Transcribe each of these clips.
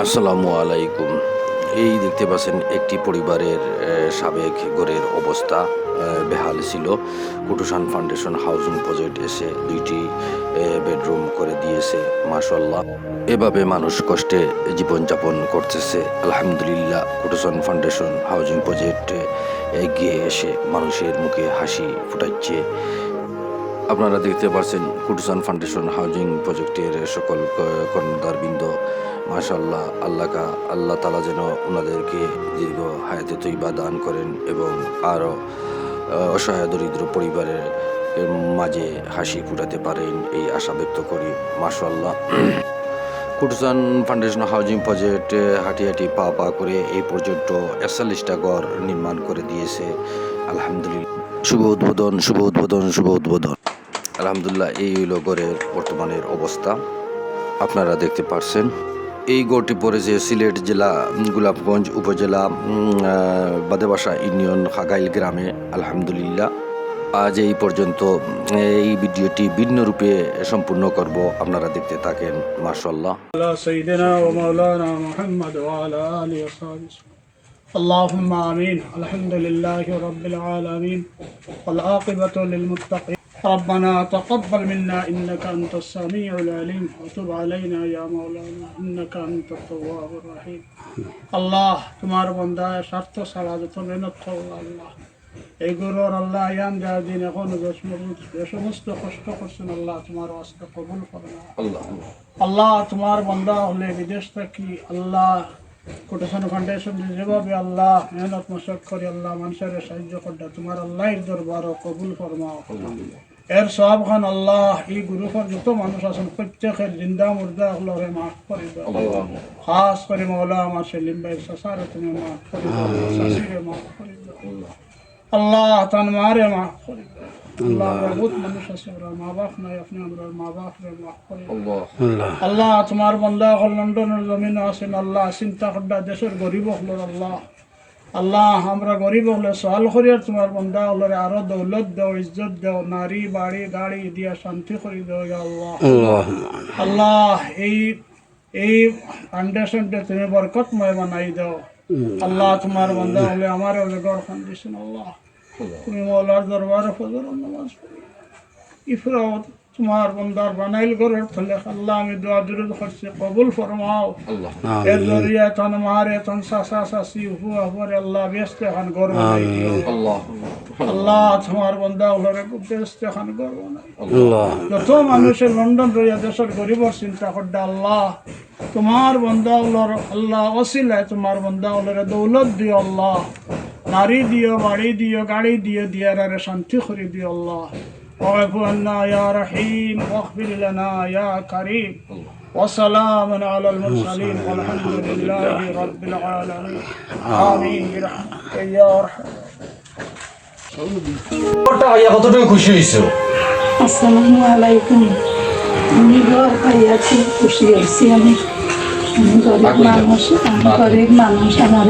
আসসালামু আলাইকুম। এই দেখতে পাচ্ছেন একটি পরিবারের সাবেক ঘরের অবস্থা বেহাল ছিল। কুটুসান ফাউন্ডেশন হাউজিং প্রজেক্ট এসে 2টি বেডরুম করে দিয়েছে। মাশাআল্লাহ, এভাবে মানুষ কষ্টে জীবনযাপন করতেছে। আলহামদুলিল্লাহ, কুটুসান ফাউন্ডেশন হাউজিং প্রজেক্টে এগিয়ে এসে মানুষের মুখে হাসি ফুটাচ্ছে। আপনারা দেখতে পাচ্ছেন কুটুসান ফাউন্ডেশন হাউজিং প্রজেক্টের সকল কর্ণধারবৃন্দ। মাশাআল্লাহ, আল্লাহ তাআলা যেন ওনাদেরকে দীর্ঘ হায়াতে তৈবা দান করেন এবং আরও অসহায় দরিদ্র পরিবারের মাঝে হাসি ফুটাতে পারেন, এই আশা ব্যক্ত করি। মাশাআল্লাহ, কুটুসান ফাউন্ডেশন হাউজিং প্রজেক্ট হাঁটি হাঁটি পা করে এই পর্যন্ত 41টা ঘর নির্মাণ করে দিয়েছে। আলহামদুলিল্লাহ, শুভ উদ্বোধন। আলহামদুলিল্লাহ, এই হইল ঘরের বর্তমানের অবস্থা। আপনারা দেখতে পারছেন এই গড়টি পড়েছে সিলেট জেলা গোলাপগঞ্জ উপজেলা বাদেবাসা ইউনিয়ন খাগাইল গ্রামে। আলহামদুলিল্লাহ, আজ এই পর্যন্ত। এই ভিডিওটি ভিন্ন রূপে সম্পূর্ণ করব, আপনারা দেখতে থাকেন। মাশাআল্লাহ। اللهم آمين. الحمد لله رب العالمين والعاقبة للمتقين. ربنا تقبل منا إنك أنت السميع العليم وتب علينا يا مولانا إنك أنت التواب الرحيم. আল্লাহ, তোমার বান্দা স্বার্থ ছাড়া যত মেহনত করো আল্লাহ, এইগুলোর আল্লাহ ইয়ান যা দিন এখন যে সমস্ত কষ্ট করছেন আল্লাহ, তোমার ওয়াস্তে কবুল করো আল্লাহ। তোমার বান্দা হলে বিদেশ থাকি আল্লাহ কুটুসান ফাউন্ডেশন যেভাবে আল্লাহ মেহনত মশক করে আল্লাহ মানুষের সাহায্য করতে, তোমার আল্লাহর দরবার কবুল ফরমাও। এর সব খান আল্লাহ এই গ্রুপের যত মানুষ আছেন প্রত্যেকের জিন্দা মুর্দা আল্লাহরে মাফ করে দাও। খাস করে মৌলা আমার সেলিম ভাই সাসারে তুমি মাফ করে দাও, সাসিরে মাফ করে দাও আল্লাহ, তান মারে মাফ করে দাও আল্লাহ। বহুত মানুষ আছে ওরা মা বাপ নাই, আপনি আমরা মা বাপরে মাফ করে দাও আল্লাহ। তোমার বান্দা হল লন্ডনের জমিন আছেন আল্লাহ, চিন্তা করডা দেশের গরিব হল আল্লাহ, আমরা গরিব হলে সহাল করিয়ার তোমার বন্ধা হলে আরো দৌলত দেও, ইজ্জত দেও, নারী বাড়ি গাড়ি দিয়া শান্তি করি দেও আল্লাহ। আল্লাহ, এই ফাউন্ডেশনটা তুমি বরকতময় বানাই দাও আল্লাহ। তোমার বন্ধা হলে আমার গড় ফাউন্ডেশন আল্লাহ, তুমি মৌলার দরবারে ফজর নামাজ পড়ি ইফরাত তোমার বন্দার বানাইল ঘরের থলে আল্লাহ, আমি দোয়া দুরুদ করছি কবুল ফরমাও এর জরিয়া তন মারে তন সাসা সাসি হুয়া পরে আল্লাহ ব্যস্ত এখন ঘর বানাই দিও আল্লাহ। তোমার বন্দা হলরে ব্যস্ত এখন ঘর বানাই আল্লাহ। যত মানুষের লন্ডন রইয়া দেশের গরিবর চিন্তা করতে আল্লাহ, তোমার বন্দা হলর আল্লাহ ওসিলায় তোমার বন্দা হলরে দৌলত দিও আল্লাহ, নারী দিও, বাড়ি দিও, গাড়ি দিও, দিয়ারে শান্তি করে দিও আল্লাহ। واعف عنا يا رحيم واغفر لنا يا كريم وسلام على المرسلين والحمد لله رب العالمين آمين برحمتك يا أرحم কতটুকু খুশি হইছো? আসসালামু আলাইকুম। আমি ঘর পাইয়াছি, খুশি হয়েছি। আমি গরিব মানুষ আমার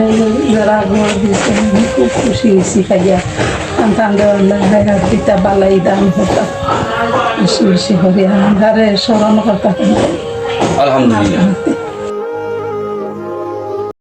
যারা ঘর দিয়েছে আমি খুব খুশি হয়েছি পাইয়া। পিতা বালাই দান হতা খুশি খুশি হরিয়া স্মরণ করতাম। আলহামদুলিল্লাহ।